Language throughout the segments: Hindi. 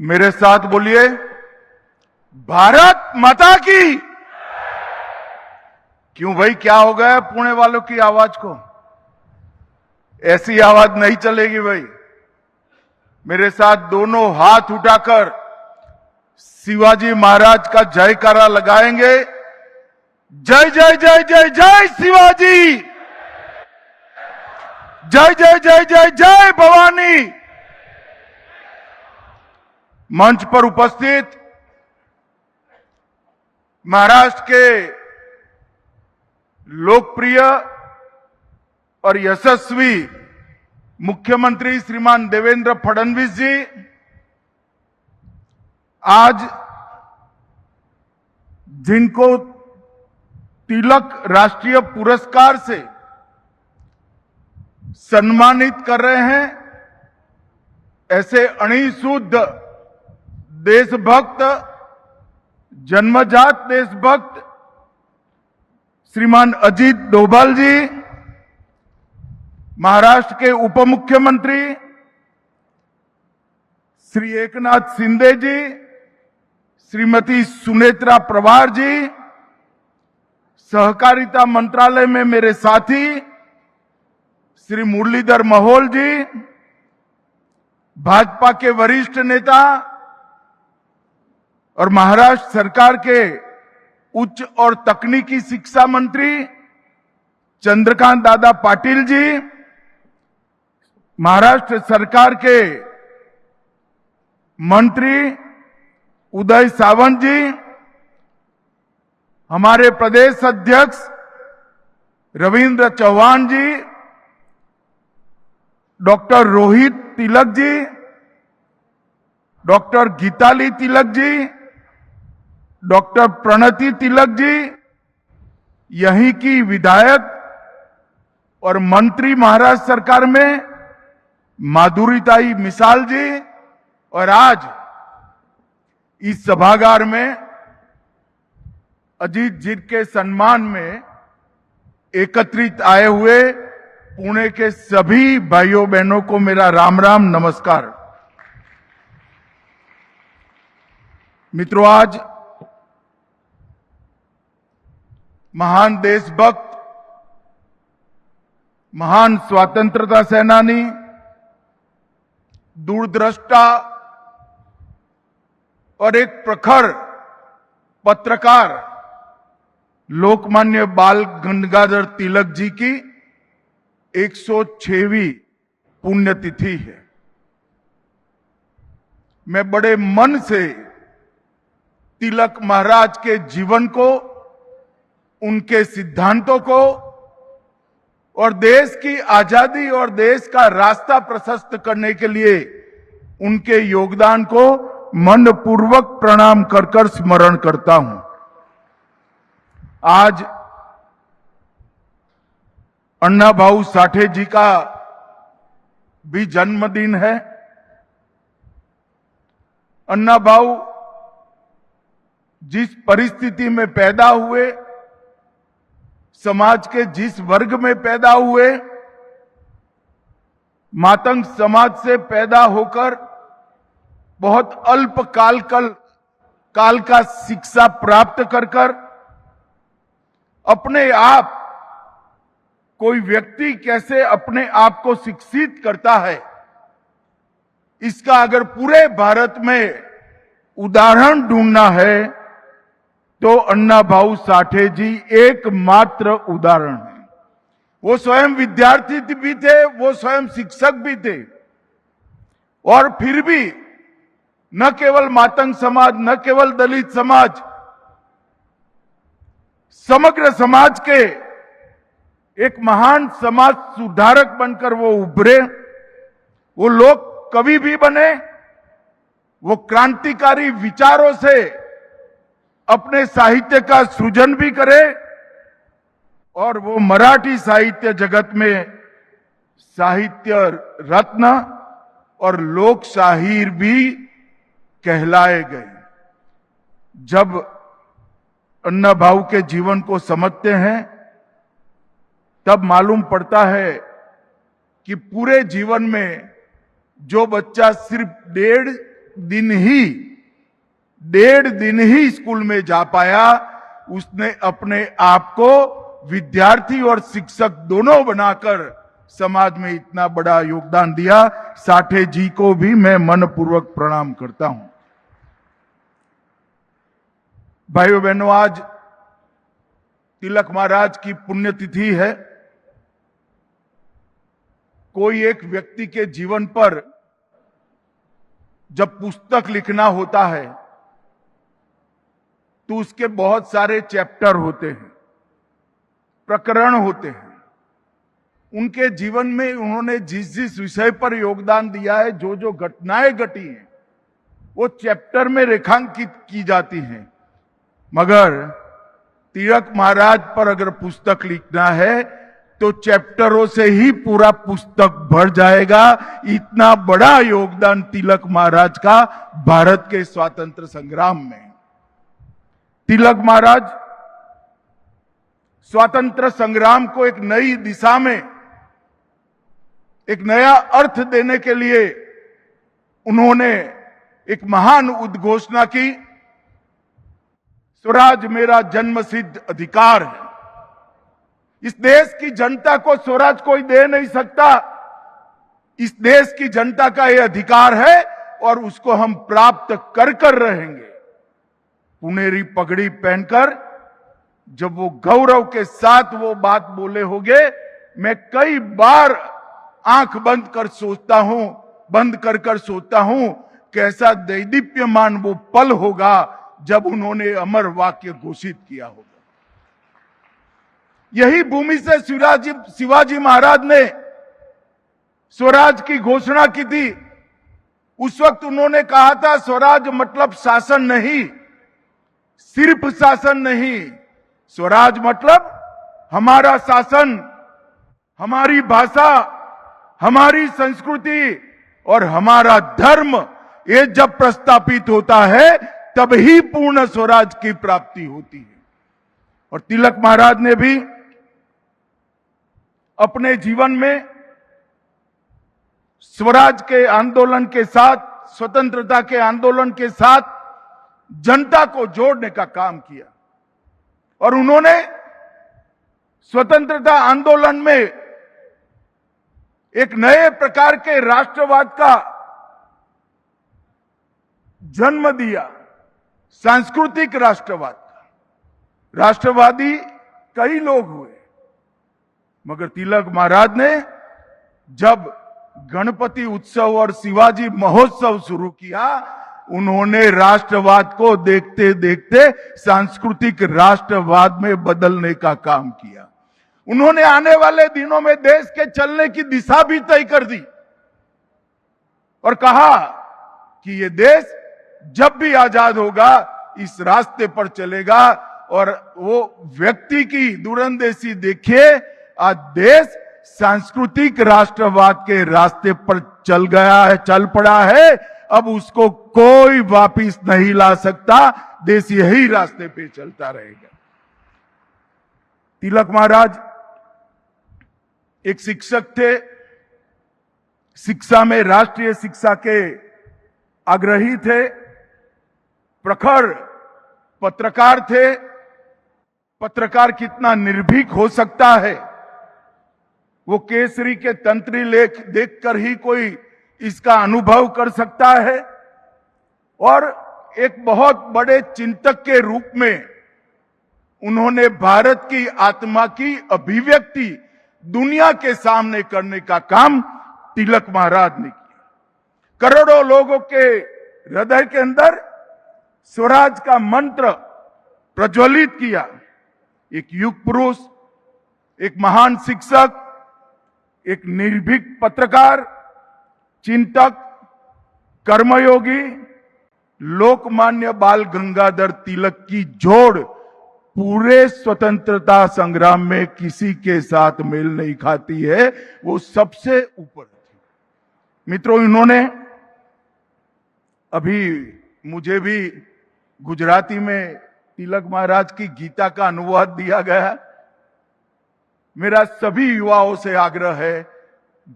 मेरे साथ बोलिए, भारत माता की। क्यों भाई, क्या हो गया पुणे वालों की आवाज को? ऐसी आवाज नहीं चलेगी भाई। मेरे साथ दोनों हाथ उठाकर शिवाजी महाराज का जयकारा लगाएंगे। जय जय जय जय जय शिवाजी, जय जय जय जय जय भवानी। मंच पर उपस्थित महाराष्ट्र के लोकप्रिय और यशस्वी मुख्यमंत्री श्रीमान देवेंद्र फडणवीस जी आज जिनको तिलक राष्ट्रीय पुरस्कार से सम्मानित कर रहे हैं, ऐसे अणिशुद्ध देशभक्त, जन्मजात देशभक्त श्रीमान अजीत डोभाल जी, महाराष्ट्र के उप मुख्यमंत्री श्री एकनाथ शिंदे जी, श्रीमती सुनेत्रा पवार जी, सहकारिता मंत्रालय में मेरे साथी श्री मुरलीधर महल जी, भाजपा के वरिष्ठ नेता और महाराष्ट्र सरकार के उच्च और तकनीकी शिक्षा मंत्री चंद्रकांत दादा पाटिल जी, महाराष्ट्र सरकार के मंत्री उदय सावंत जी, हमारे प्रदेश अध्यक्ष रविंद्र चौहान जी, doctor Rohit Tilak ji, doctor Geetali Tilak ji, doctor Pranati Tilak ji, यहीं की विधायक और मंत्री महाराष्ट्र सरकार में माधुरीताई मिसाल जी, और आज इस सभागार में अजीत जी के सम्मान में एकत्रित आए हुए पुणे के सभी भाइयों बहनों को मेरा राम राम नमस्कार। मित्रों, आज महान देशभक्त, महान स्वतंत्रता सेनानी, दूरदृष्टा और एक प्रखर पत्रकार लोकमान्य बाल गंगाधर तिलक जी की 106वीं पुण्यतिथि है। मैं बड़े मन से तिलक महाराज के जीवन को, उनके सिद्धांतों को और देश की आजादी और देश का रास्ता प्रशस्त करने के लिए उनके योगदान को मनपूर्वक प्रणाम कर स्मरण करता हूं। आज अन्ना भाऊ साठे जी का भी जन्मदिन है। अन्ना भाऊ जिस परिस्थिति में पैदा हुए, समाज के जिस वर्ग में पैदा हुए, मातंग समाज से पैदा होकर बहुत अल्प काल का शिक्षा प्राप्त कर अपने आप, कोई व्यक्ति कैसे अपने आप को शिक्षित करता है, इसका अगर पूरे भारत में उदाहरण ढूंढना है तो अन्ना भाऊ साठे जी एकमात्र उदाहरण है। वो स्वयं विद्यार्थी भी थे, वो स्वयं शिक्षक भी थे, और फिर भी न केवल मातंग समाज, न केवल दलित समाज, समग्र समाज के एक महान समाज सुधारक बनकर वो उभरे। वो लोग कवि भी बने, वो क्रांतिकारी विचारों से अपने साहित्य का सृजन भी करे, और वो मराठी साहित्य जगत में साहित्य रत्न और लोक शाहीर भी कहलाए गए। जब अन्ना भाऊ के जीवन को समझते हैं तब मालूम पड़ता है कि पूरे जीवन में जो बच्चा सिर्फ 1.5 डेढ़ दिन ही स्कूल में जा पाया, उसने अपने आप को विद्यार्थी और शिक्षक दोनों बनाकर समाज में इतना बड़ा योगदान दिया। साठे जी को भी मैं मनपूर्वक प्रणाम करता हूं। भाइयों बहनों, आज तिलक महाराज की पुण्यतिथि है। कोई एक व्यक्ति के जीवन पर जब पुस्तक लिखना होता है तो उसके बहुत सारे चैप्टर होते हैं, प्रकरण होते हैं। उनके जीवन में उन्होंने जिस जिस विषय पर योगदान दिया है, जो जो घटनाएं घटी हैं, वो चैप्टर में रेखांकित की जाती हैं। मगर तिलक महाराज पर अगर पुस्तक लिखना है तो चैप्टरों से ही पूरा पुस्तक भर जाएगा। इतना बड़ा योगदान तिलक महाराज का भारत के स्वातंत्र संग्राम में। तिलक महाराज स्वातंत्र संग्राम को एक नई दिशा में, एक नया अर्थ देने के लिए उन्होंने एक महान उद्घोषणा की, स्वराज मेरा जन्मसिद्ध अधिकार है। इस देश की जनता को स्वराज कोई दे नहीं सकता। इस देश की जनता का यह अधिकार है और उसको हम प्राप्त कर रहेंगे। पुनेरी पगड़ी पहनकर जब वो गौरव के साथ वो बात बोले होंगे, मैं कई बार आंख बंद कर सोचता हूं कैसा दैदीप्यमान वो पल होगा जब उन्होंने अमर वाक्य घोषित किया होगा। यही भूमि से शिवाजी महाराज ने स्वराज की घोषणा की थी। उस वक्त उन्होंने कहा था, स्वराज मतलब शासन नहीं, सिर्फ शासन नहीं, स्वराज मतलब हमारा शासन, हमारी भाषा, हमारी संस्कृति और हमारा धर्म, ये जब प्रस्थापित होता है तभी पूर्ण स्वराज की प्राप्ति होती है। और तिलक महाराज ने भी अपने जीवन में स्वराज के आंदोलन के साथ, स्वतंत्रता के आंदोलन के साथ जनता को जोड़ने का काम किया। और उन्होंने स्वतंत्रता आंदोलन में एक नए प्रकार के राष्ट्रवाद का जन्म दिया, सांस्कृतिक राष्ट्रवाद का। राष्ट्रवादी कई लोग हुए, मगर तिलक महाराज ने जब गणपति उत्सव और शिवाजी महोत्सव शुरू किया, उन्होंने राष्ट्रवाद को देखते देखते सांस्कृतिक राष्ट्रवाद में बदलने का काम किया। उन्होंने आने वाले दिनों में देश के चलने की दिशा भी तय कर दी और कहा कि ये देश जब भी आजाद होगा इस रास्ते पर चलेगा। और वो व्यक्ति की दूरंदेशी देखिए, आज देश सांस्कृतिक राष्ट्रवाद के रास्ते पर चल गया है, चल पड़ा है। अब उसको कोई वापिस नहीं ला सकता। देश यही रास्ते पे चलता रहेगा। तिलक महाराज एक शिक्षक थे, शिक्षा में राष्ट्रीय शिक्षा के आग्रही थे, प्रखर पत्रकार थे। पत्रकार कितना निर्भीक हो सकता है, वो केसरी के तंत्री लेख देखकर ही कोई इसका अनुभव कर सकता है। और एक बहुत बड़े चिंतक के रूप में उन्होंने भारत की आत्मा की अभिव्यक्ति दुनिया के सामने करने का काम तिलक महाराज ने किया। करोड़ों लोगों के हृदय के अंदर स्वराज का मंत्र प्रज्वलित किया। एक युग पुरुष, एक महान शिक्षक, एक निर्भीक पत्रकार, चिंतक, कर्मयोगी, लोकमान्य बाल गंगाधर तिलक की जोड़ पूरे स्वतंत्रता संग्राम में किसी के साथ मेल नहीं खाती है। वो सबसे ऊपर थी। मित्रों, इन्होंने अभी मुझे भी गुजराती में तिलक महाराज की गीता का अनुवाद दिया गया। मेरा सभी युवाओं से आग्रह है,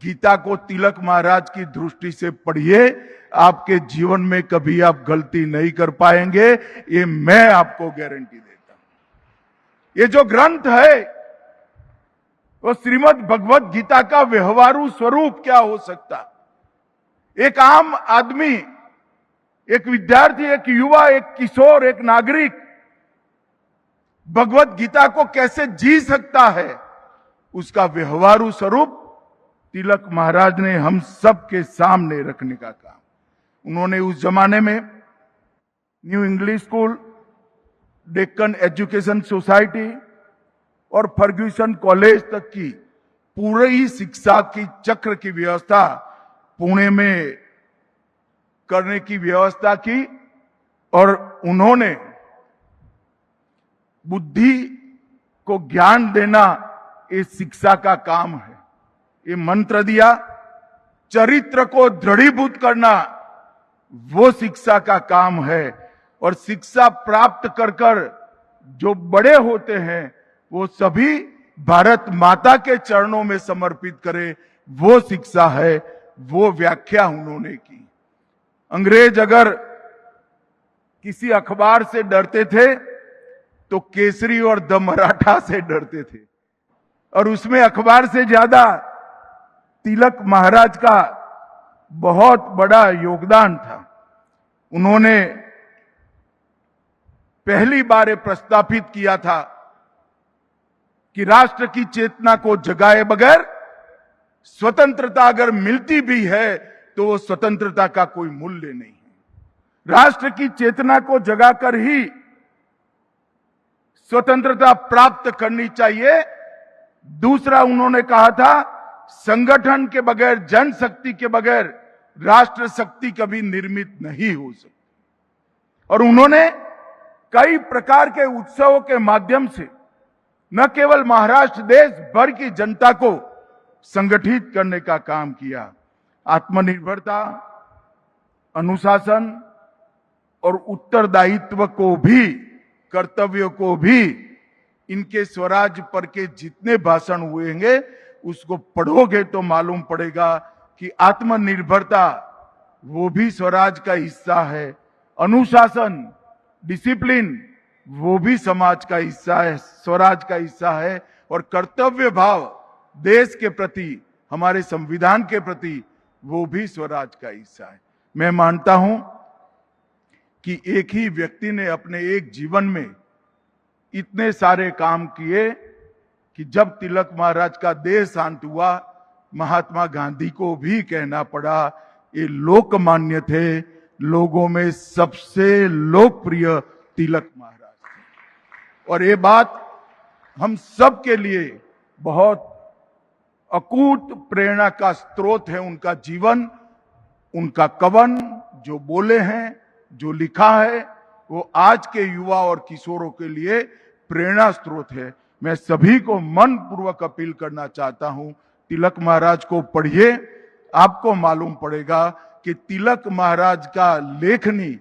गीता को तिलक महाराज की दृष्टि से पढ़िए। आपके जीवन में कभी आप गलती नहीं कर पाएंगे, ये मैं आपको गारंटी देता हूं। ये जो ग्रंथ है वो श्रीमद् भगवत गीता का व्यवहारू स्वरूप क्या हो सकता। एक आम आदमी, एक विद्यार्थी, एक युवा, एक किशोर, एक नागरिक भगवत गीता को कैसे जी सकता है, उसका व्यवहारू स्वरूप तिलक महाराज ने हम सबके सामने रखने का काम। उन्होंने उस जमाने में new English school, Deccan education society और फर्ग्यूसन कॉलेज तक की पूरी शिक्षा की चक्र की व्यवस्था पुणे में करने की व्यवस्था की। और उन्होंने बुद्धि को ज्ञान देना ये शिक्षा का काम है। ये मंत्र दिया, चरित्र को दृढ़ीभूत करना वो शिक्षा का काम है। और शिक्षा प्राप्त कर कर जो बड़े होते हैं वो सभी भारत माता के चरणों में समर्पित करे, वो शिक्षा है। वो व्याख्या उन्होंने की। अंग्रेज अगर किसी अखबार से डरते थे तो केसरी और द मराठा से डरते थे, और उसमें अखबार से ज्यादा तिलक महाराज का बहुत बड़ा योगदान था। उन्होंने पहली बार प्रस्तापित किया था कि राष्ट्र की चेतना को जगाए बगैर स्वतंत्रता अगर मिलती भी है तो वो स्वतंत्रता का कोई मूल्य नहीं है। राष्ट्र की चेतना को जगाकर ही स्वतंत्रता प्राप्त करनी चाहिए। दूसरा उन्होंने कहा था, संगठन के बगैर, जनशक्ति के बगैर राष्ट्र शक्ति कभी निर्मित नहीं हो सकती। और उन्होंने कई प्रकार के उत्सवों के माध्यम से न केवल महाराष्ट्र, देश भर की जनता को संगठित करने का काम किया। आत्मनिर्भरता, अनुशासन और उत्तरदायित्व को भी, कर्तव्य को भी, इनके स्वराज पर के जितने भाषण हुए हैं उसको पढ़ोगे तो मालूम पड़ेगा कि आत्मनिर्भरता वो भी स्वराज का हिस्सा है, अनुशासन, डिसिप्लिन वो भी समाज का हिस्सा है, स्वराज का हिस्सा है, और कर्तव्य भाव देश के प्रति, हमारे संविधान के प्रति, वो भी स्वराज का हिस्सा है। मैं मानता हूं कि एक ही व्यक्ति ने अपने एक जीवन में इतने सारे काम किए कि जब तिलक महाराज का देह शांत हुआ, महात्मा गांधी को भी कहना पड़ा ये लोकमान्य थे, लोगों में सबसे लोकप्रिय तिलक महाराज थे। और ये बात हम सब के लिए बहुत अकूट प्रेरणा का स्रोत है। उनका जीवन, उनका कवन जो बोले हैं, जो लिखा है, वो आज के युवा और किशोरों के लिए प्रेरणा स्रोत है। मैं सभी को मन पूर्वक अपील करना चाहता हूं, तिलक महाराज को पढ़िए, आपको मालूम पड़ेगा कि तिलक महाराज का लेखनी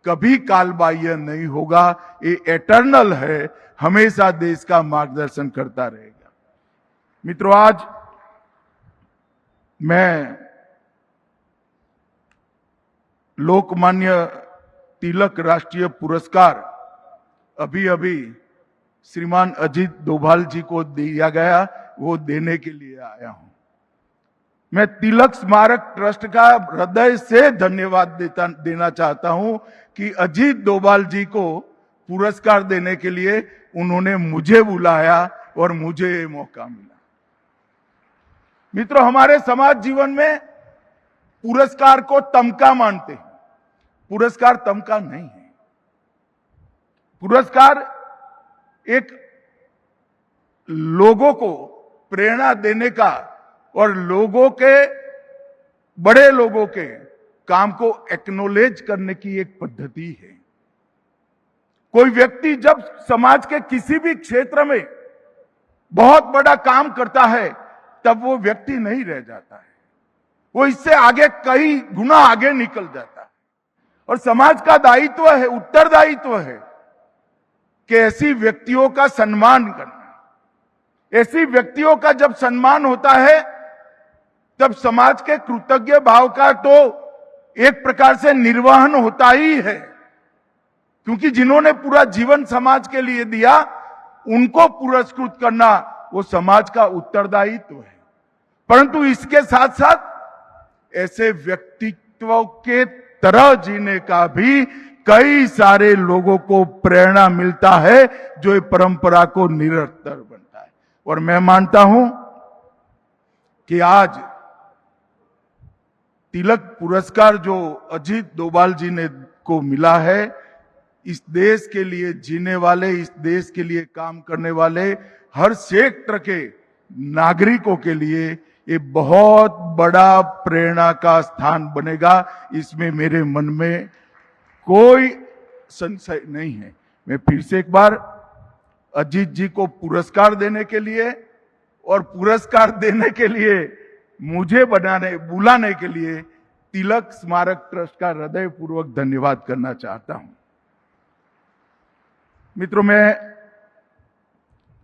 कभी कालबाह्य नहीं होगा, ये एटर्नल है, हमेशा देश का मार्गदर्शन करता रहेगा। मित्रों, आज मैं लोकमान्य तिलक राष्ट्रीय पुरस्कार अभी अभी श्रीमान अजीत डोभाल जी को दिया गया, वो देने के लिए आया हूं। मैं तिलक स्मारक ट्रस्ट का हृदय से धन्यवाद देना चाहता हूं कि अजीत डोभाल जी को पुरस्कार देने के लिए उन्होंने मुझे बुलाया और मुझे ये मौका मिला। मित्रों, हमारे समाज जीवन में पुरस्कार को तमका मानते हैं। पुरस्कार तमका नहीं है। पुरस्कार एक लोगों को प्रेरणा देने का और लोगों के, बड़े लोगों के काम को एक्नॉलेज करने की एक पद्धति है। कोई व्यक्ति जब समाज के किसी भी क्षेत्र में बहुत बड़ा काम करता है तब वो व्यक्ति नहीं रह जाता है, वो इससे आगे कई गुना आगे निकल जाता है। और समाज का दायित्व है, उत्तरदायित्व है कि ऐसी व्यक्तियों का सम्मान करना। ऐसी व्यक्तियों का जब सम्मान होता है तब समाज के कृतज्ञ भाव का तो एक प्रकार से निर्वहन होता ही है, क्योंकि जिन्होंने पूरा जीवन समाज के लिए दिया उनको पुरस्कृत करना वो समाज का उत्तरदायित्व है। परंतु इसके साथ साथ ऐसे व्यक्तित्व के तरह जीने का भी कई सारे लोगों को प्रेरणा मिलता है, जो ये परंपरा को निरंतर बनता है। और मैं मानता हूं कि आज तिलक पुरस्कार जो अजीत डोभाल जी ने को मिला है, इस देश के लिए जीने वाले, इस देश के लिए काम करने वाले हर क्षेत्र के नागरिकों के लिए ये बहुत बड़ा प्रेरणा का स्थान बनेगा। इसमें मेरे मन में कोई संशय नहीं है। मैं फिर से एक बार अजीत जी को पुरस्कार देने के लिए और पुरस्कार देने के लिए मुझे बुलाने के लिए तिलक स्मारक ट्रस्ट का हृदयपूर्वक धन्यवाद करना चाहता हूं। मित्रों, मैं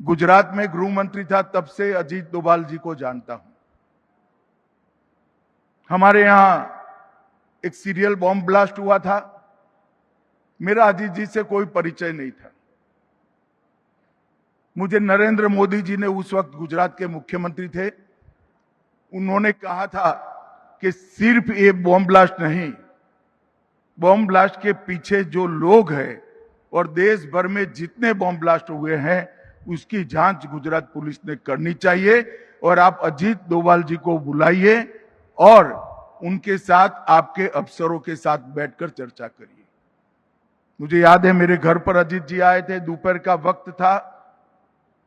गुजरात में गृह मंत्री था, तब से अजीत डोभाल जी को जानता हूं। हमारे यहां एक सीरियल बॉम्ब ब्लास्ट हुआ था, मेरा अजीत जी से कोई परिचय नहीं था। मुझे नरेंद्र मोदी जी ने, उस वक्त गुजरात के मुख्यमंत्री थे, उन्होंने कहा था कि सिर्फ ये बॉम्ब ब्लास्ट नहीं, बॉम्ब ब्लास्ट के पीछे जो लोग हैं और देश भर में जितने बॉम्ब ब्लास्ट हुए हैं उसकी जांच गुजरात पुलिस ने करनी चाहिए और आप अजीत डोभाल जी को बुलाइए और उनके साथ, आपके अफसरों के साथ बैठकर चर्चा करिए। मुझे याद है मेरे घर पर अजीत जी आए थे, दोपहर का वक्त था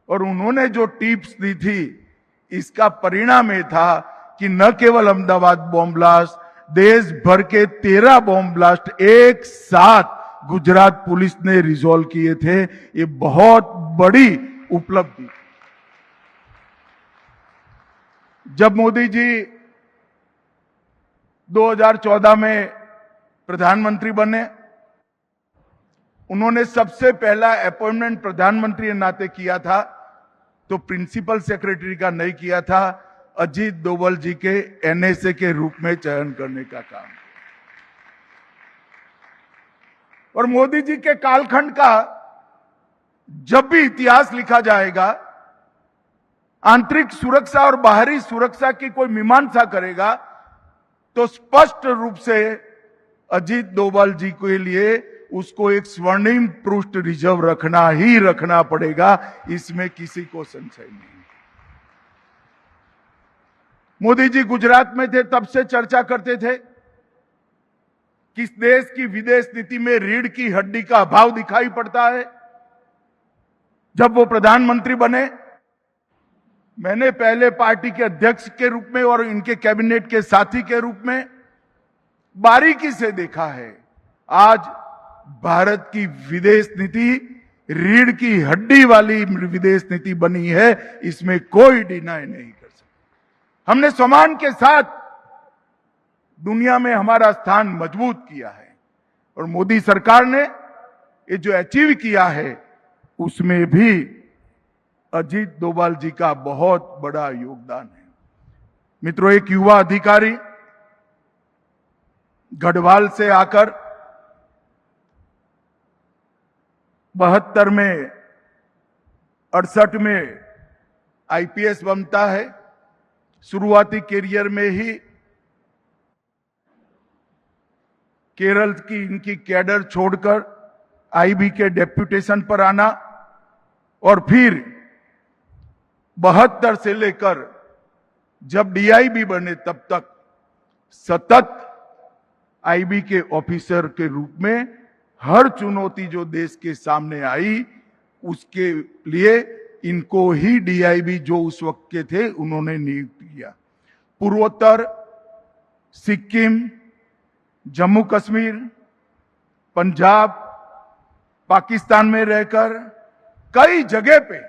और उन्होंने जो टिप्स दी थी इसका परिणाम ये था कि न केवल अहमदाबाद बॉम्ब ब्लास्ट, देश भर के 13 बॉम्ब ब्लास्ट एक साथ गुजरात पुलिस ने रिजॉल्व किए थे। ये बहुत बड़ी उपलब्धि। जब मोदी जी 2014 में प्रधानमंत्री बने, उन्होंने सबसे पहला अपॉइंटमेंट प्रधानमंत्री के नाते किया था, तो प्रिंसिपल सेक्रेटरी का नहीं किया था, अजीत डोभाल जी के एनएसए के रूप में चयन करने का काम। और मोदी जी के कालखंड का जब भी इतिहास लिखा जाएगा, आंतरिक सुरक्षा और बाहरी सुरक्षा की कोई मीमांसा करेगा तो स्पष्ट रूप से अजीत डोभाल जी के लिए उसको एक स्वर्णिम पृष्ठ रिजर्व रखना ही रखना पड़ेगा, इसमें किसी को संशय नहीं। मोदी जी गुजरात में थे तब से चर्चा करते थे किस देश की विदेश नीति में रीढ़ की हड्डी का अभाव दिखाई पड़ता है। जब वो प्रधानमंत्री बने, मैंने पहले पार्टी के अध्यक्ष के रूप में और इनके कैबिनेट के साथी के रूप में बारीकी से देखा है। आज भारत की विदेश नीति रीढ़ की हड्डी वाली विदेश नीति बनी है, इसमें कोई डिनाई नहीं कर सकता। हमने सम्मान के साथ दुनिया में हमारा स्थान मजबूत किया है और मोदी सरकार ने ये जो अचीव किया है उसमें भी अजीत डोभाल जी का बहुत बड़ा योगदान है। मित्रों, एक युवा अधिकारी गढ़वाल से आकर 72 में 68 में आईपीएस बनता है। शुरुआती करियर में ही केरल की इनकी कैडर छोड़कर आईबी के डेप्यूटेशन पर आना और फिर 72 से लेकर जब डीआईबी बने तब तक सतत आईबी के ऑफिसर के रूप में हर चुनौती जो देश के सामने आई उसके लिए इनको ही डीआईबी जो उस वक्त के थे उन्होंने नियुक्त किया। पूर्वोत्तर, सिक्किम, जम्मू कश्मीर, पंजाब, पाकिस्तान में रहकर कई जगह पे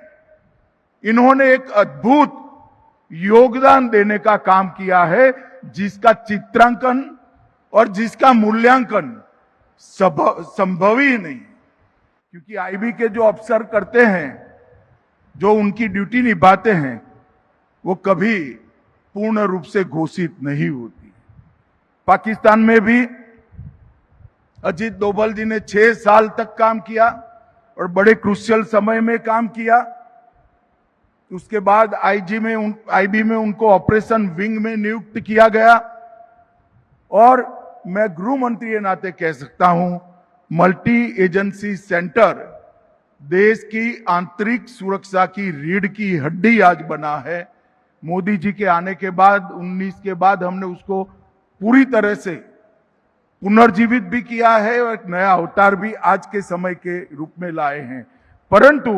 इन्होंने एक अद्भुत योगदान देने का काम किया है, जिसका चित्रांकन और जिसका मूल्यांकन संभव ही नहीं। क्योंकि आईबी के जो अफसर करते हैं, जो उनकी ड्यूटी निभाते हैं, वो कभी पूर्ण रूप से घोषित नहीं होती। पाकिस्तान में भी अजीत डोभाल जी ने 6 साल तक काम किया और बड़े क्रूशियल समय में काम किया। उसके बाद आईबी में उनको ऑपरेशन विंग में नियुक्त किया गया और मैं गृह मंत्री के नाते कह सकता हूं, मल्टी एजेंसी सेंटर देश की आंतरिक सुरक्षा की रीढ़ की हड्डी आज बना है। मोदी जी के आने के बाद 19 के बाद हमने उसको पूरी तरह से पुनर्जीवित भी किया है और एक नया अवतार भी आज के समय के रूप में लाए हैं। परंतु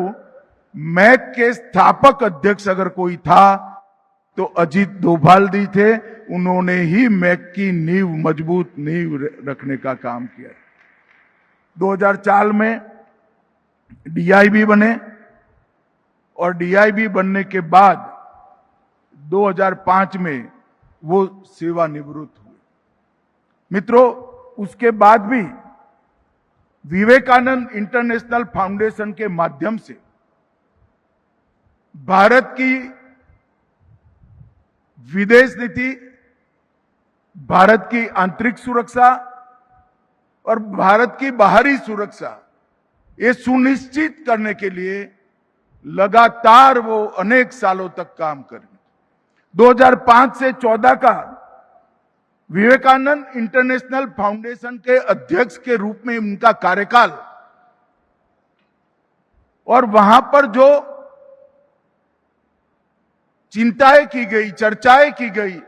मैक के स्थापक अध्यक्ष अगर कोई था तो अजीत डोभाल जी थे। उन्होंने ही मैक की नींव, मजबूत नींव रखने का काम किया। 2004 में डीआईबी बने और डीआईबी बनने के बाद 2005 में वो सेवानिवृत्त हुए। मित्रों, उसके बाद भी विवेकानंद इंटरनेशनल फाउंडेशन के माध्यम से भारत की विदेश नीति, भारत की आंतरिक सुरक्षा और भारत की बाहरी सुरक्षा ये सुनिश्चित करने के लिए लगातार वो अनेक सालों तक काम करें। 2005 से 14 का विवेकानंद इंटरनेशनल फाउंडेशन के अध्यक्ष के रूप में उनका कार्यकाल और वहां पर जो चिंताएं की गई, चर्चाएं की गई,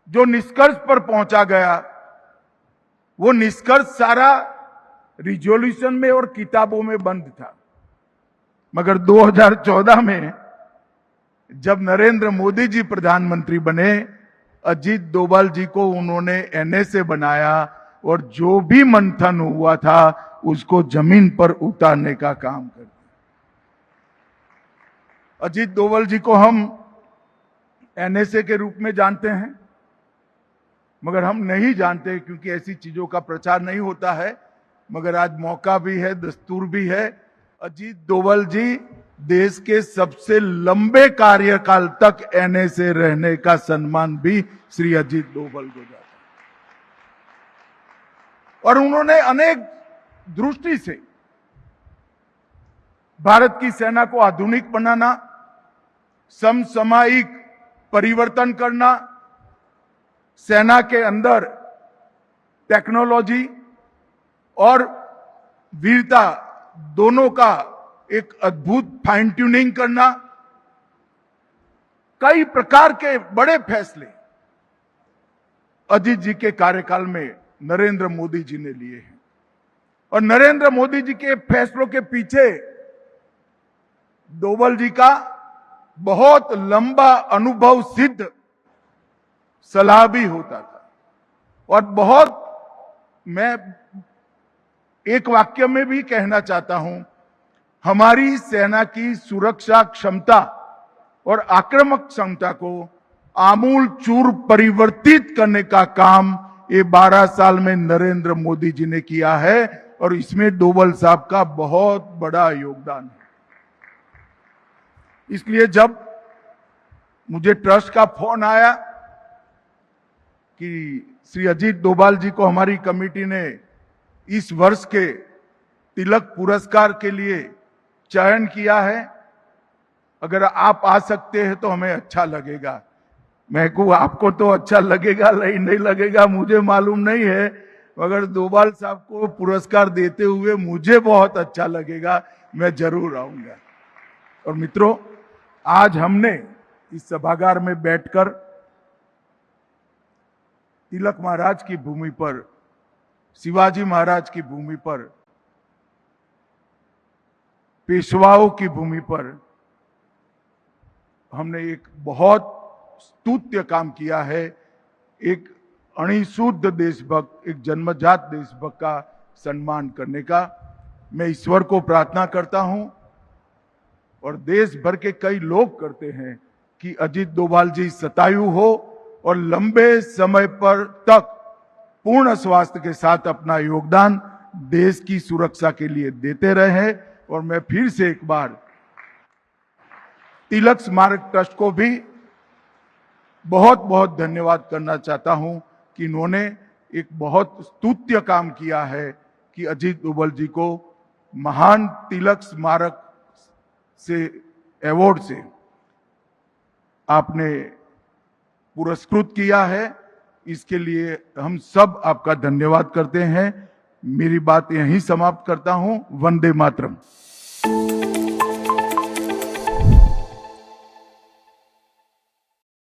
जो निष्कर्ष पर पहुंचा गया, वो निष्कर्ष सारा रिजोल्यूशन में और किताबों में बंद था। मगर 2014 में जब नरेंद्र मोदी जी प्रधानमंत्री बने, अजीत डोभाल जी को उन्होंने एनएसए बनाया और जो भी मंथन हुआ था उसको जमीन पर उतारने का काम कर दिया। अजीत डोभाल जी को हम एनएसए के रूप में जानते हैं, मगर हम नहीं जानते क्योंकि ऐसी चीजों का प्रचार नहीं होता है। मगर आज मौका भी है, दस्तूर भी है। अजीत डोभाल जी देश के सबसे लंबे कार्यकाल तक एनएसए रहने का सम्मान भी श्री अजीत डोभाल को जाता है। और उन्होंने अनेक दृष्टि से भारत की सेना को आधुनिक बनाना, समसामयिक परिवर्तन करना, सेना के अंदर टेक्नोलॉजी और वीरता दोनों का एक अद्भुत फाइन ट्यूनिंग करना, कई प्रकार के बड़े फैसले अजीत जी के कार्यकाल में नरेंद्र मोदी जी ने लिए हैं। और नरेंद्र मोदी जी के फैसलों के पीछे डोभाल जी का बहुत लंबा अनुभव सिद्ध सलाह भी होता था। और बहुत, मैं एक वाक्य में भी कहना चाहता हूं, हमारी सेना की सुरक्षा क्षमता और आक्रामक क्षमता को आमूल चूर परिवर्तित करने का काम ये 12 साल में नरेंद्र मोदी जी ने किया है और इसमें डोभाल साहब का बहुत बड़ा योगदान है। इसलिए जब मुझे ट्रस्ट का फोन आया कि श्री अजीत डोभाल जी को हमारी कमेटी ने इस वर्ष के तिलक पुरस्कार के लिए चयन किया है, अगर आप आ सकते हैं तो हमें अच्छा लगेगा। मैं कहूं आपको तो अच्छा लगेगा नहीं लगेगा मुझे मालूम नहीं है, मगर डोभाल साहब को पुरस्कार देते हुए मुझे बहुत अच्छा लगेगा, मैं जरूर आऊंगा। और मित्रों, आज हमने इस सभागार में बैठकर तिलक महाराज की भूमि पर, शिवाजी महाराज की भूमि पर, पेशवाओं की भूमि पर हमने एक बहुत स्तुत्य काम किया है। एक अणिशुद्ध देशभक्त, एक जन्मजात देशभक्त का सम्मान करने का मैं ईश्वर को प्रार्थना करता हूं और देश भर के कई लोग करते हैं कि अजीत डोभाल जी शतायु हो और लंबे समय पर तक पूर्ण स्वास्थ्य के साथ अपना योगदान देश की सुरक्षा के लिए देते रहे। और मैं फिर से एक बार तिलक स्मारक ट्रस्ट को भी बहुत बहुत धन्यवाद करना चाहता हूं कि इन्होंने एक बहुत स्तुत्य काम किया है कि अजीत डोभाल जी को महान तिलक स्मारक से अवार्ड से आपने पुरस्कृत किया है। इसके लिए हम सब आपका धन्यवाद करते हैं। मेरी बात यहीं समाप्त करता हूं। वंदे मातरम।